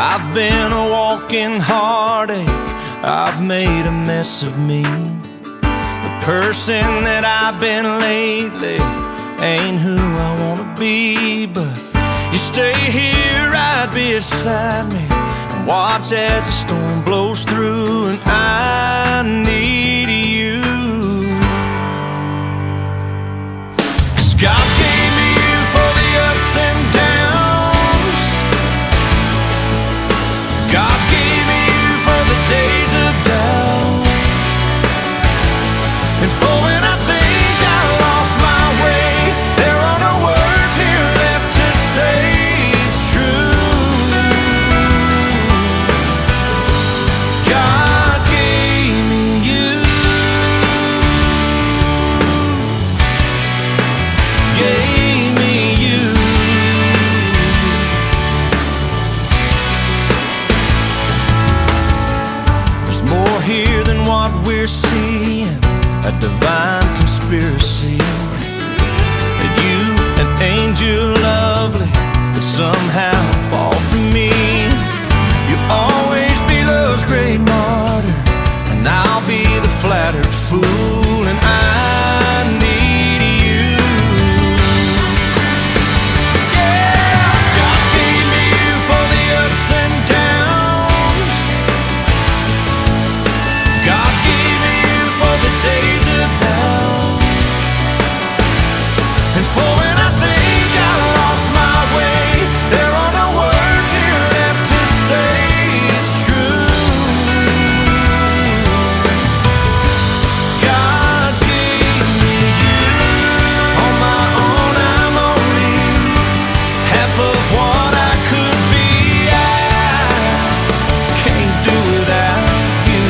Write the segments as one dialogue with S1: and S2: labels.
S1: I've been a walking heartache, I've made a mess of me. The person that I've been lately ain't who I wanna be. But you stay here right beside me and watch as the storm blows through, and I need you. 'Cause God gave me you for the ups and downs. God gave me you for the days of doubt, and for when I think I lost my way, there are no words here left to say it's true. God gave me you, gave me you. There's more here than what we're seeing, a divine conspiracy. That you, an angel lovely, could somehow fall from me. You'll always be love's great martyr, and I'll be the flattered fool, and I need you. Yeah, God gave me you for the ups and downs. God gave me you for the days of doubt, and for when I think I lost my way, there are no words here left to say it's true. God gave me you. On my own I'm only half of what I could be. I can't do without you.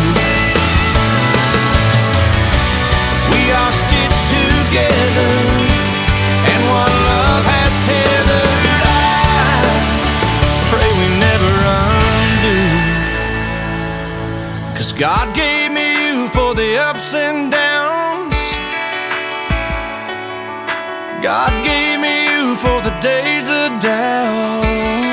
S1: We are stitched together, and what love has tethered, I pray we never undo. 'Cause God gave me you for the ups and downs. God gave me you for the days of doubt,